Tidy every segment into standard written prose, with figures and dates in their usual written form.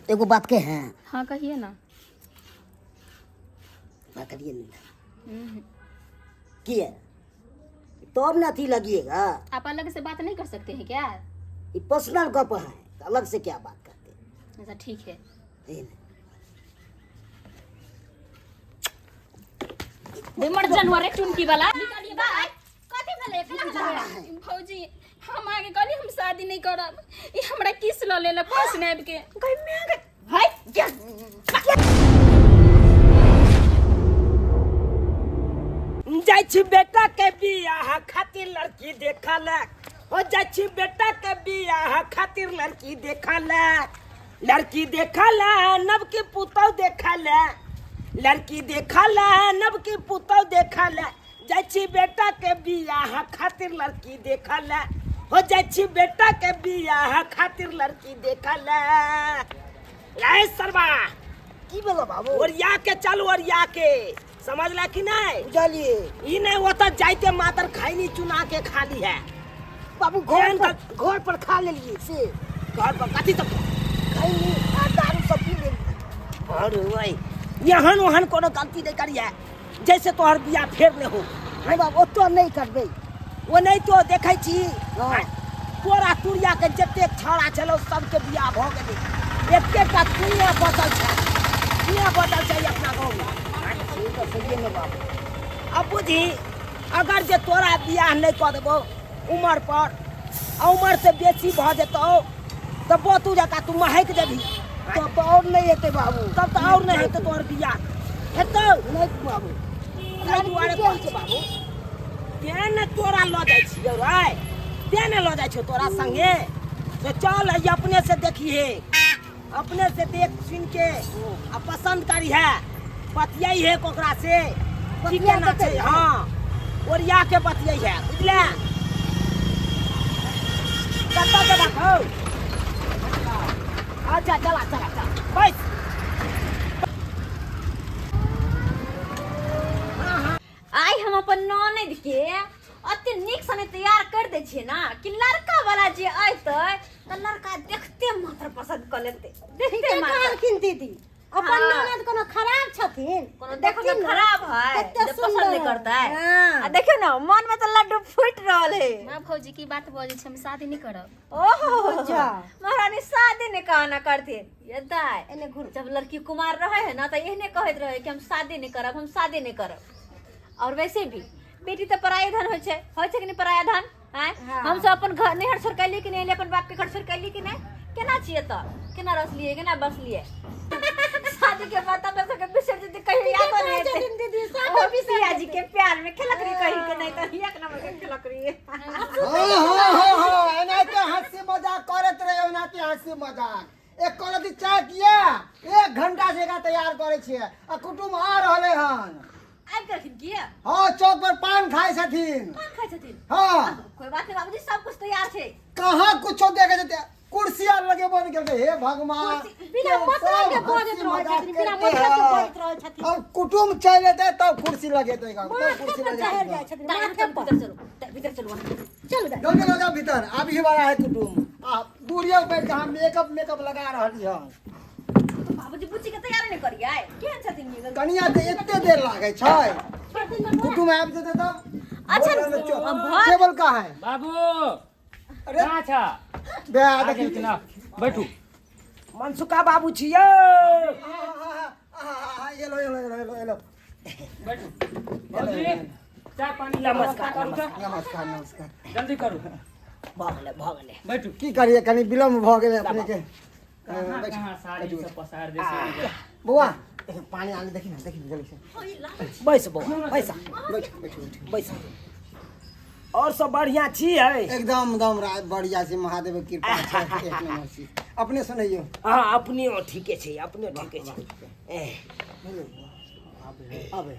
एगो बात के हैं। हाँ कहिए ना। ना करिए नहीं किए तो अब ना थी लगिएगा। आप अलग से बात नहीं कर सकते हैं क्या? ये पर्सनल गप है, तो अलग से क्या बात करते हैं। अच्छा ठीक है। बेमर जानवर टुनकी वाला निकालिए बाहर। कथि भले कला भौजी हम आगे कहली हम शादी नहीं करब। ई हमरा किस ल लेला पास नेब के कहि में भाई जाइ छी बेटा के बियाह खातिर लड़की देखा ले। हो जाइ छी बेटा के बियाह खातिर लड़की देखा ले। लड़की देखा ले नब के पुतौ देखा ले। लड़की देखा ले नब के पुतौ देखा ले। जाइ छी बेटा के बियाह खातिर लड़की देखा ले। हो जाइ छी बेटा के बियाह खातिर लड़की देखा ले। ए सरवा की बोलो बाबू? ओरिया के चल ओरिया के समझला कि नहीं? चलिए ई नहीं वो तो जाइते मातर खाई चुना के खाली है। बाबू घर पर खा ले लिए से घर पर कथी तक खाई नहीं आ दारू सब पी ले। अरे भाई यहन वहन कोनो गलती नहीं करिए जैसे तोहर बियाह फेर ले हो। नहीं बाबू तो नहीं करबे। वो नहीं तो देखै छी हाँ। तोरा तुरिया के जते छौड़ा चलो सबके बियाह भ गेलै। एकेटा तुरिया बचल छै। तुरिया बचल छै अपना गाँव में। ठीक है सही में बाबू। अब बुझी अगर जे तोरा बियाह नहीं कर देबो उम्र पर उम्र से बेसी भ जेतौ तो बोतू जका तू महक देबी। तब तो और नहीं हेते बाबू। तब तो और नहीं हेतौ तोहर बियाह हेतौ नहीं बाबू। ताहि दुआरे कहै छी बाबू तें ने तोरा लऽ जाइ छियौ रे। तें ने लऽ जाइ छौ तोरा संगे। तो चल ये अपने से देखिए अपने से देख सुन के आ पसंद करी है बतियाई है कोकरा से ठीक है ना छै। हाँ ओरिया के बतियाई है बुझले। कत्ता के रखौ। अच्छा चला चला चला बैठ। आई हम अपन ननद के अते नीक सने तैयार कर दे छिए ना कि लड़का वाला जे आइते त लड़का देखते मात्र पसंद कर लेते। देखते मात्र किनती थी अपन ननद कोनो खराब छथिन। कोनो देखो तो खराब है कितना जो पसंद सुंदर नहीं करता है। हाँ। आ देखियो ना मन में तो लड्डू फूट रहल है। माँ भौजी की बात बोले हम शादी नहीं करब। ओहो अच्छा। महारानी शादी नहीं कहना करते ये दाई एने घुर जब लड़की कुमार रहे है ना तो यही नहीं कहत रहे कि हम शादी नहीं करब हम शादी नहीं करब। और वैसे भी बेटी तो पराया धन होय छै कि नहीं पराया धन हैं। हाँ। हम सब अपन घर नहर सरकैली कि नहीं अपन बाप के घर सरकैली कि नहीं केना छिए त केना रसलिए केना बसलिए। शादी के बाद तब सब के बिसर जति कहियो याद नहीं है दीदी ओ बिसिया जी के प्यार में खेलक रही कहीं के नहीं तो एक नंबर के खेलक रही। हाँ एनाते हंसी मजाक करत रहे एनाते हंसी मजाक एक करती चाय किया 1 घंटा से का तैयार करे छिए आ कुटुम आ रहले हन। आइ करथिन किया हाँ चौक पर पान खाए छथिन। पान खाइ छथिन। हाँ कोई बात नहीं बाबूजी सब कुछ तैयार छे। कहाँ कुछो देखे जते कुर्सियां लगे बन गेल हे भगवान। बिना मतलब के बजत रहे छथिन। बिना मतलब के बजत रहे छथिन। अब कुटुम चले थे तब कुर्सी लगे तो कुर्सी लगे चढ़ जाए छथिन माथे पर। भीतर चलो चल गए जल्दी लगा भीतर अभी वाला है कुटुम आ दूरिया पे जहाँ मेकअप लगा रहली हन। बाबूजी बुच्ची के तैयार नहीं करिए केहन छथिन ये कनिया ते एते देर लागे छै कुटुम आबि जेते तब। अच्छा टेबल का है बाबू अरे कहाँ छा बे आ देखी गेल ना बैठू। मनसुका बाबू छियौ। हेलो बैठू बाबूजी चाय पानी नमस्कार, नमस्कार नमस्कार। जल्दी करू भ गेलै बैठू। की करिए कनी विलम्ब भ गेलै अपने के। कहाँ साड़ी से पसार दे बौआ पानी आने देखी ना जल्दी से बैस बौआ बैस बैस। और सब बढ़िया छियै? एकदम दम बढ़िया से महादेव के कृपा छै एक नंबर से। अपने सुनैयो। हाँ अपने ठीके छै अपने ठीके छै। आबे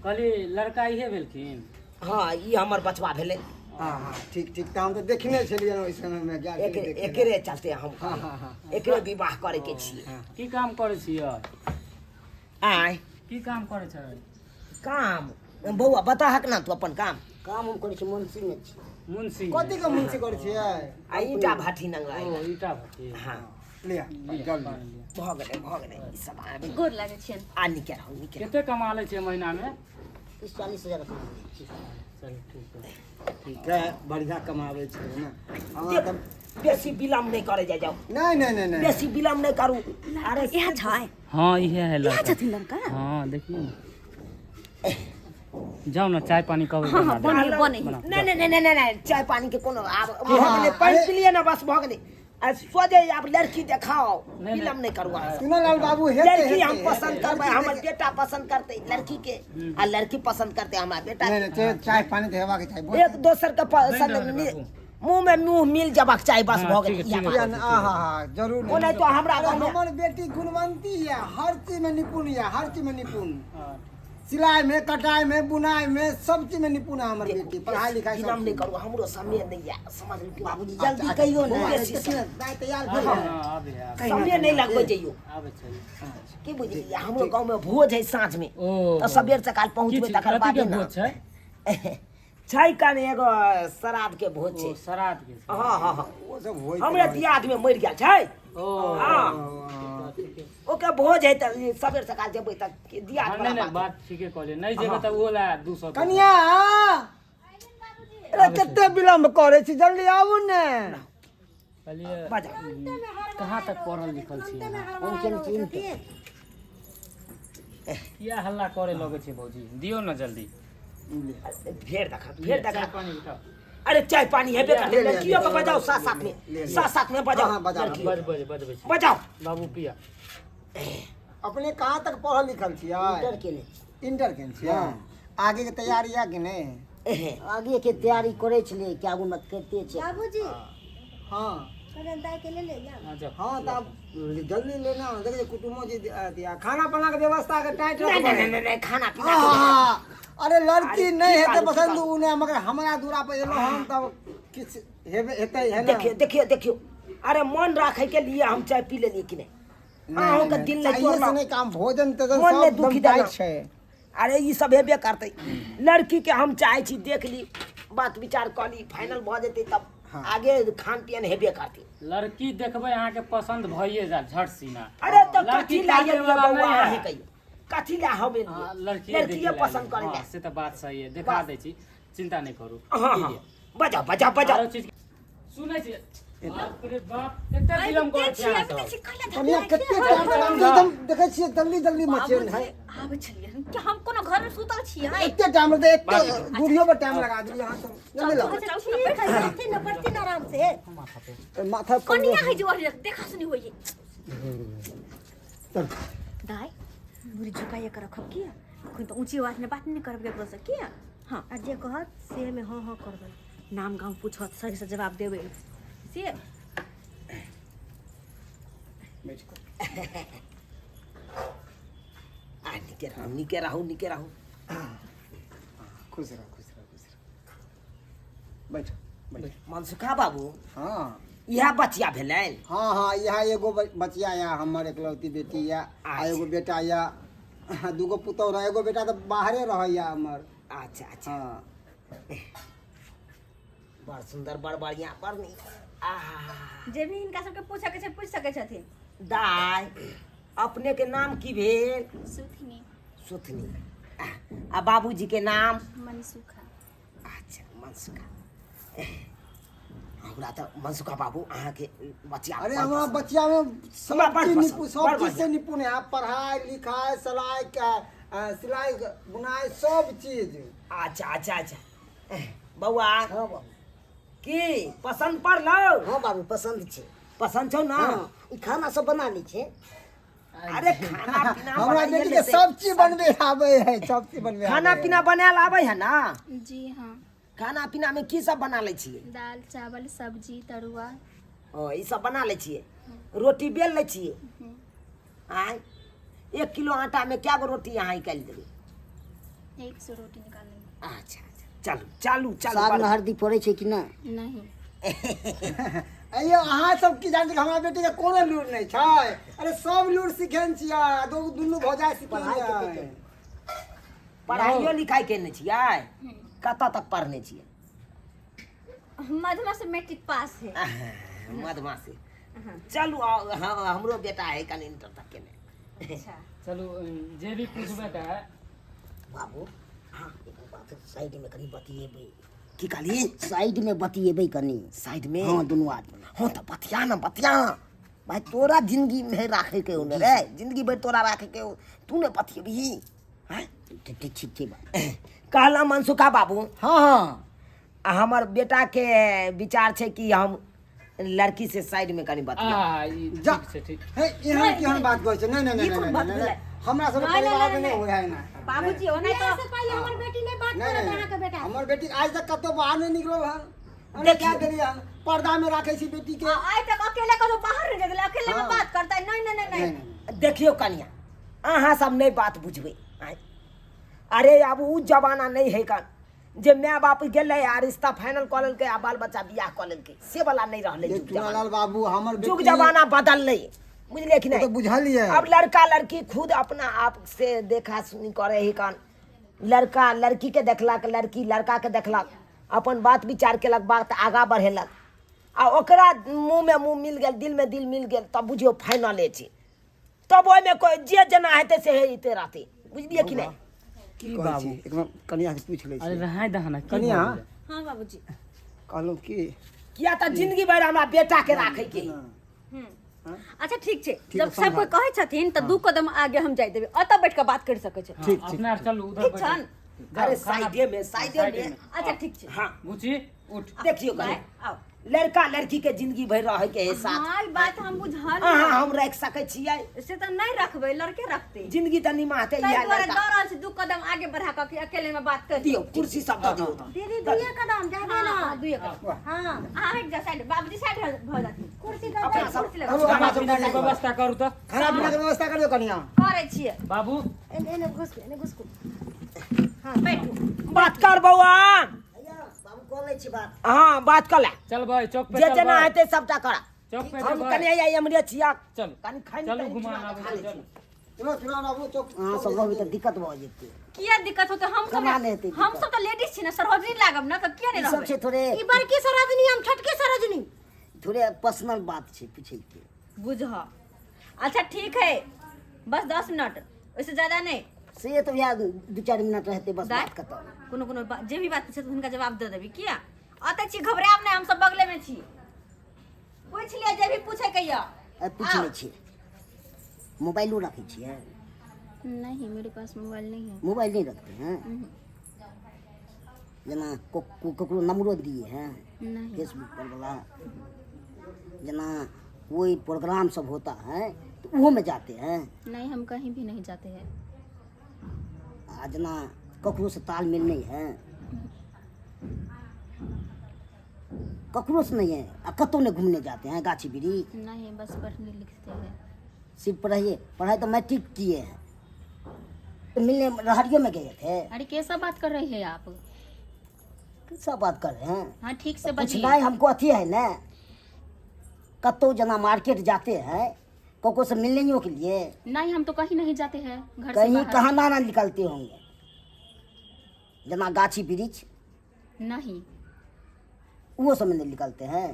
कहली लड़का इहे भेलखिन। हाँ ई हमर बचवा भेलै। हाँ ठीक ठीक तो हम तो देखने छलिए ओइ समय में जा के एकरे चलते हम हाँ एकरे विवाह करे के छी। की काम करे छियै? आय की काम करे छै? काम बौआ बता हक ना तू अपन काम। काम हम करै छी मुंशी में छी। मुंशी कथी के मुंशी करे छियै? आ ईटा भाठी नंगा ओ ईटा भट्टी। हाँ ले आ, जल्दी भऽ गेलै ई सब आबे गोर लागै छियन आ निके रहू कते कमा लै छियै महीना में? 40,000 चल ठीक है। ठीक है बढ़िया कमावे छै ना हमरा त बेसी विलम्ब नहीं करे जाओ नहीं बेसी विलम्ब नहीं करू अरे इहा छै हाँ इहे है इहा लड़का। छथिन लड़का हाँ देखिए ना। जाओ ना चाय पानी कब बना दे। बने नहीं चाय पानी के कोनो आब भऽ गेलै पानि पिलिए ना बस भऽ गेलै आ सोझे आब लड़की देखाओ विलम्ब नहीं करू आब। सुनो लाल बाबू हेते लड़की हम पसंद करबै हमर बेटा पसंद करते लड़की के आ लड़की पसंद करते हमरा बेटा के। नहीं चाय पानी तो हेबाक चाही एक दोसर के पसंद मुंह में मुंह मिल जबाक चाही बस भऽ गेलै ठीक है, इएह बात। आहा जरूर ओ नहीं तो हमरा अरे गाँव में हमर बेटी गुणवंती है हर चीज में निपुण है हर चीज में निपुण सिलाई में कटाई में बुनाई में सब चीज में निपुण है हमर बेटी पढ़ाई लिखाई सब विलम्ब नहीं करू हमरो समय नहीं है समझ लो बाबूजी जल्दी कहियो ना दाई तैयार भेल है हाँ आबे आबे समय नहीं लगबै जइयो आबे चल। की बुझलियै हमरो गांव में भोज है साँझ में ओ तो सबेर से काल पहुंचबै तकर बाद के भोज छै? छै काने एगो श्राद्ध के भोज ओ छै। श्राद्ध के। हाँ वो सब होई हमरे दियाद में मरि गेल छै ओ हाँ ओके भोज है त सबेर से काल जेबै त दियाद हाँ, वाला नहीं बात बात ठीके कहलिए नहीं जेबे त वो ला 200 कनिया अरे कते विलम्ब करे छी जल्दी आबू ने कहलिए बजा कहाँ तक पढ़ल लिखल छी अहाँ? उनके चिंता किया हल्ला करे लगे छै भौजी? दियो ना जल्दी। फेर चाय देखा पानी उठाओ। अरे चाय पानी हेबे कर लड़कियों को बजाओ साथ साथ में बजाओ हाँ, बजा, लड़की बजबै छी। बजाओ बाबू पिया। अपने कहाँ तक पढ़ल लिखल छियै डर के नहीं इंटर केन छियै आगे के तैयारी है कि नहीं आगे के तैयारी करे छलिए क्या उन्नत करते छे बाबूजी हाँ हाँ जाओ। हाँ तब जल्दी लेना देखिए कुटुम्बो जी दिया खाना पीना के व्यवस्था के टाइट नहीं खाना पीना हाँ, अरे लड़की नहीं हेते पसंद उन्हें मगर हमारा दूरा पे एलो हम तब किछ हेते है ना देखियो अरे मन रखे के लिए हम चाय पी लेलिए कि नहीं अहूँ के दिल नहीं चाहिए से तोड़ना नहीं काम भोजन तो मन नहीं सब दुखी दम देना छै अरे ये सब हेबे करते लड़की के हम चाहे छी देख ली बात विचार कर ली फाइनल भ जेते तब आगे खान पियन हेबे करते लड़की देखबै अहाँ के पसंद भइए जा झट सीना। अरे तो लड़की कथी ला काटे ये वाला बउआ नहीं है। अहीं कहियो कथी ला हमे हाँ, लड़किए पसंद करे हाँ, से तो बात सही है दिखा दै छी चिंता नहीं करू। हाँ बजाओ आरो चीज सुनै छी बाप रे बाप एते विलम्ब करे छी अहाँ सब। कनिया कते टाइम एकदम देखे छियै जल्दी मचेन है आबै छलियै कि हम कोनो घर में सुतल छियै एते टाइम लगते एक दूरियो पर टाइम लगा दिए यहां सब जल्दी लो आराम से माथा पर कनिया है जो देखा सुनी होई दाई मुरी झुकाइए कर रखब किया कोई तो ऊंची आवाज में बात नहीं करब केकरो से किया हां आ जे कहत से में हां हां करबै नाम गांव पूछत सही से जवाब देबै से निके रहू खुश रहो बैठो मनसुखा बाबू हाँ यह बचिया भेलै हाँ यहाँ एगो बचिया या हमर एकलौती बेटी या आ एगो बेटा या दूगो पुतौह रह एगो बेटा तो बाहरे रहैया हमर अच्छा हाँ बड़ सुंदर बड़ बढ़िया बड़ नीक जे भी इनका सबके पूछे के छै पूछ सकै छथिन दाय अपने के नाम की भेल सुथनी सुथनी आ बाबूजी के नाम मनसुखा अच्छा मनसुखा हमरा तो मनसुखा बाबू अहाँ के बचिया अरे हमारा बच्चिया में सब बड़ चीज पसंद, निपुण बड़ सब चीज बढ़िया। से निपुण है आप पढ़ाई लिखाई सिलाई बुनाई सब चीज अच्छा बउआ हाँ बाबू की पसंद पड़लो हाँ बाबू पसंद छे पसंद छौ ना हाँ ई खाना सब बना ली छे अरे खाना पीना हमरा बनाइए बेटी के लेते। सब चीज बनबे आवे है सब चीज बनबे खाना पीना बनायल आबै है ना जी हाँ खाना पीना में की सब बना ले छियै दाल चावल सब्जी तरुआ ओ ई सब बना ले छियै रोटी बेल ले छियै आय 1 किलो आटा में क्या गो रोटी यहाँ निकाल देबै 100 रोटी निकालेंगे अच्छा चालू साग में हल्दी पड़े छे कि ना नहीं अयो अहाँ सब की जान हमरा बेटी के कोनो लूर नहीं छै अरे सब लूर सिखेन छियै दुनू भौजाई सिखेन पढ़ाइयो लिखाई केने छियै कतऽ तक पढ़ने छियै मधुमा से मैट्रिक पास है मधमा से चलू हाँ हमरो बेटा है कनी इंटर तक के ने अच्छा चलो जे भी पूछबे का है बाबू हाँ एगो बात साइड में कनी बतिएबै की कहली साइड में बतिएबै कनी साइड में हाँ दुनू आदमी हाँ तो बतिया ना बतिया भाई तोरा जिंदगी में राखे के हो रे जिंदगी भर तोरा राखे के हो तू ने बतिएबही हैं ठीक ठीक बात कहला मनसुखा बाबू हाँ हाँ हमर बेटा के विचार छै कि हम लड़की से साइड में कनी बतिया ई जा। ठीक से ठीक हे यहाँ केहन बात कहै छै नहीं नहीं ई नहीं कोन नहीं बात नहीं भेलै? हमरा सब नहीं, परिवार में नहीं, नहीं होय है ना बाबूजी ओना तो पहले हमर बेटी नहीं बात करत अहाँ के बेटा हमर बेटी आज तक कतो बाहर नहीं निकलल हन अरे क्या करिए हम पर्दा में राखे छी बेटी के आज तक अकेले कतो बाहर नहीं गेलै अकेले में हाँ। बात करता है नहीं नहीं नहीं नहीं देखियो कनिया अहाँ सब नहीं बात बुझबै आँय। अरे अब उ जमाना नहीं है कन जे माय बाप गेलै आ रिश्ता फाइनल कऽ लेलकै आ बाल बच्चा बियाह कऽ लेलकै से वाला नहीं रहलै ये जुग जमाना चुनालाल बाबू हमर बेटी जुग जमाना बदललै बुझलिए कि तो नहीं बुझलिए अब लड़का लड़की खुद अपना आप से देखा सुनी करे ही कन लड़का लड़की के देखलक लड़की लड़का के देखलक अपन बात विचार केलक बात आगा बढ़ेलक आ ओकरा मुंह में मुंह मिल गेल दिल में दिल मिल गेल तब बुझियो फाइनले छै तब ओहिमे कोई जे जेना हेतै से हेते रहतै बुझलिए कि नहीं की बाबू एकदम कनिया से पूछ ले अरे रहाय दहना कनिया हां बाबूजी कहलौ की किया तऽ जिंदगी भर हमरा बेटा के राखे के अच्छा ठीक छै जब सब कोई कहै छथिन त दू कदम आगे हम जाय देबै अत बैठ के बात कर सकै छै ठीक अपना आप चलू उधर ठीक बैठो छन अरे साइडे में अच्छा ठीक छै हाँ बुची उठ देखियो कने आओ लड़का लड़की के जिंदगी भर रहे के है साथ हां ई बात हम बुझल अहाँ हम रख सकै छियै से त नहीं रखबै लड़के रखते जिंदगी तऽ निमाहते ताहि इएह दुआरे लड़का डरल से दू कदम आगे बढ़ा के अकेले में बात कर दियो कुर्सी सब दऽ दियो तऽ। दीदी दुइये कदम जाबे ना दुइये कदम हां आ हट जा साइड बाबूजी साइड भ जाथिन कुर्सी दे अपना सब- कुर्सी हम- लगा खाना पीना के व्यवस्था करू तो खाना पीना के व्यवस्था करियो कनिया करै छियै बाबू एने घुस हां बैठू बात कर बौआ बाबू कह लै छी बात हाँ बात कर ले चल भाई चौक पे जे चल जेना भाई हेतै सबटा करा चौक पे हम चल कने भाई आई हमरे छिया चल कनि खाइ चलू घुमा आबै चल चलो चलो बाबू चुप अहाँ सब रहबै तऽ दिक्कत भऽ जेतै किया दिक्कत होते हम सब कमा लेतै हम सब तो लेडीज छी ना सरहजनी लागब ना किया नहीं ई सब छै रहबै थोड़े ई बड़की सरहजनी हम छोटकी सरहजनी थोड़े पर्सनल बात छै पूछे के बुझ अच्छा ठीक है बस 10 मिनट उससे ज्यादा नहीं से तो यार 2-4 मिनट रहते बस दाय बात खत्म कोनो जे भी बात पूछे तो उनका जवाब दे देबी किया अतै छी घबराब नहीं हम सब बगले में छी पूछ लिया जे भी पूछे कहिया पूछ लै छी मोबाइलो रखै छियै नहीं मेरे पास मोबाइल नहीं है मोबाइल नहीं रखते हैं जना ककरो नंबरो दिए हैं नहीं फेसबुक पर वाला जना कोई प्रोग्राम सब होता है तो वो में जाते हैं नहीं हम कहीं भी नहीं जाते हैं आ जना ककरो से तालमेल नहीं है ककरो से नहीं है आ कतौ नहीं घूमने जाते हैं गाछी बिरी नहीं बस पढ़ने लिखते हैं सिर्फ पढ़ाई पढ़ाई तो मैट्रिक किए हैं तो मिलने रहरियो में गए थे अरे कैसा बात कर रहे हैं आप सब बात कर रहे हैं हाँ ठीक से कुछ बचिए नहीं हमको अथी है ना कतो जना मार्केट जाते हैं कोको से मिलने के लिए नहीं हम तो कहीं नहीं जाते हैं घर से कहीं बाहर कहाँ ना निकलते होंगे जना गाछी वृक्ष नहीं वो सब में नहीं निकलते हैं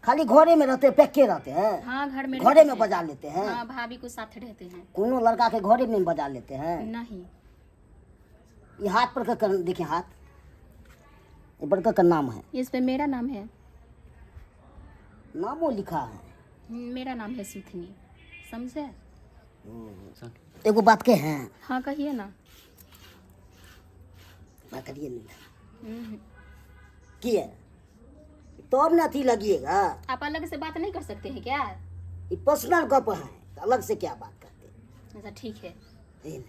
खाली घरे में रहते पैके रहते हैं हाँ घर में घरे रहते में हैं। बजा लेते हैं हाँ भाभी को साथ रहते हैं कोनो लड़का के घरे में बजा लेते हैं नहीं ये हाथ पर का देखिए हाथ ये बड़का का नाम है इस पे मेरा नाम है नामो लिखा है मेरा नाम है सुथनी समझे एगो बात के हैं हाँ कहिए ना बात करिए नहीं की है तो अब ना अथी लगिएगा आप अलग से बात नहीं कर सकते हैं क्या ये पर्सनल गप है तो अलग से क्या बात करते हैं अच्छा ठीक है ये नहीं।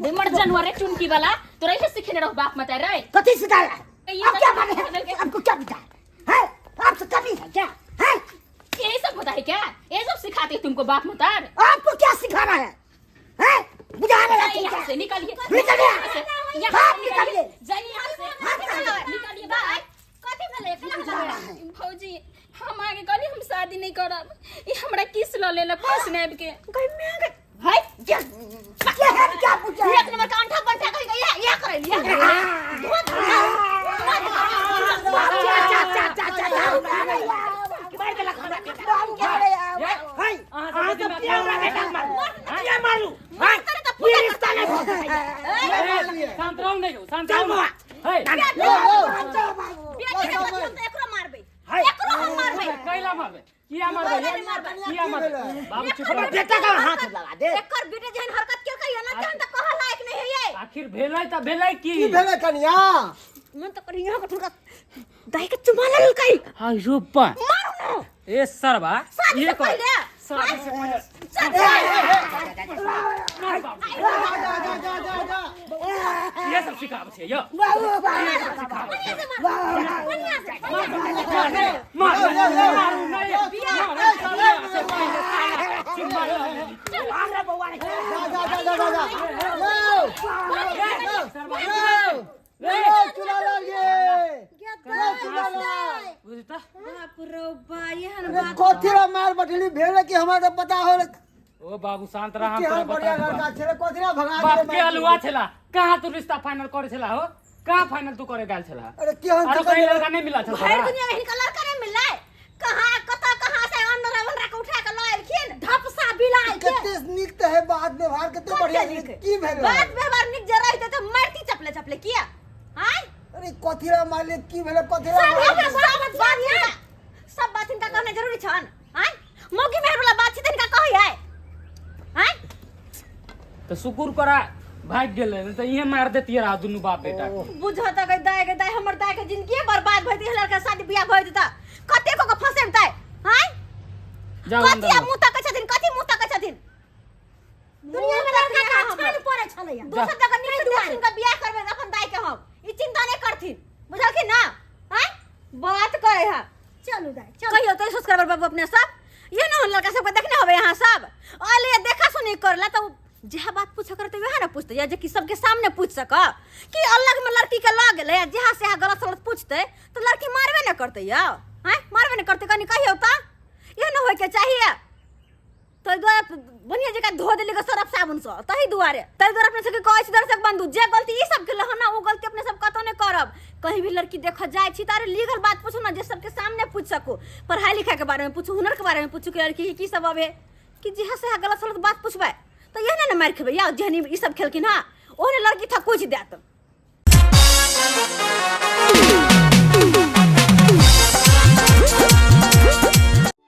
बेमर जानवर है चुनकी वाला तो रही सीखे रहो बाप मत रे कथी सिखाया है ये आप क्या सब माने बदल के- हैं आपको क्या पता है आपसे कमी है क्या है यही सब होता है क्या ये सब सिखाते हैं तुमको बाप मतार आपको क्या सिखाना है बुझा रहे हैं यहाँ से निकलिए निकलिए। यहाँ से यहाँ आप से निकलिए। जाइए यहाँ से निकलिए बाहर कथी भले भौजी हम आगे कहली हम शादी नहीं करब ये हमरा किस ल लेला पास नेब के हाय क्या पूछा एक नंबर का अंठा पर फेंक ये करे लिया शांत रहू नहीं शांत रहू है एकरो मारबे एकरो हम मारबे कैला मारबे किया मारबे किया मारबे बाबू चुप रह बेटा का हाथ लगा दे एकर बेटे जहन हरकत के कहियो ना तहन त कह लायक नहीं है ये आखिर भेलै त भेलै की भेले कनिया मन त करियो का ठुका दाई के चुमा ले ललकै हाय रूपा मारो ना ए सरबा ये को पहले शादी से पहले मार बाबू ये सब सिखाब छे यो बाप रो बा एहन बात कोथिरा मार बटली भेले कि हमरा पता हो ओ बाबू शांत रह हम कि तोरा हम बढ़िया बता लड़का छले कोथिरा भगा बाप के अलुआ छला कहां तू रिश्ता फाइनल करे छला हो कहां फाइनल तू करे गेल छला अरे केहन अरे कहीं लड़का नहीं मिला छला हर दुनिया में हिनका लड़का नहीं मिल रहा कहां से अंदर अंदर के उठा के लायलखिन ढपसा बिलाय के कितने निक त है बात व्यवहार कितने बढ़िया की भेले बात व्यवहार निक जे रहते तो मारती चपले चपले किया हां अरे कोथिरा मारले की भेले कोथिरा सब बात इनका कहना जरूरी छन हां मौगी मेहर वाला बातचीत इनका कहि है हां तो शुक्र करा भाग गेले नहीं तो ये मार देती रहा दुनु बाप बेटा बुझत के दाय हमर दाय के जिंदगी बर्बाद भइती लड़का शादी बियाह भइती त कते को फसेबतै हां जाओ कथि अंदर मुता के छथिन कथि मुता के छथिन दुनिया में लड़का का छान पड़े छलैया दोसर जगह निक दुआर का बियाह करबे अपन दाय के हम ई चिंता नहीं करथिन बुझलखिन ना हां बात करे है चलू दाय चल कहियो तो सब्सक्राइबर बाबू अपने सब ये ना लड़का सब के देखने होबे यहां सब अले देखा सुनी करला तो जहाँ बात पूछ करते वह ना पूछते या जे कि सबके सामने पूछ सक कि अलग में लड़की के लग गेले जहाँ से गलत सलत पूछते तो लड़की मारबे ना करते या हैं मारबे ना करते कनी कहियो त ये ना होय के चाहिए तो द्वारा बनिया जगह धो देली के सरफ साबुन से तही दुआरे तही द्वारा अपने सबके कहै छी दर्शक बंधु जे गलती ई सब के लहना वो गलती अपने सब कतो नहीं करब कहीं भी लड़की देख जाए छी तारे लीगल बात पूछो ना जे सबके सामने पूछ सको पढ़ाई लिखाई के बारे में पूछो हुनर के बारे में पूछो कि लड़की की सब अबे कि जहाँ से गलत सलत बात पूछबे तो ये ना मार खेबे या जहनी ई सब खेलकिन हां ओने लड़की था कुछ देत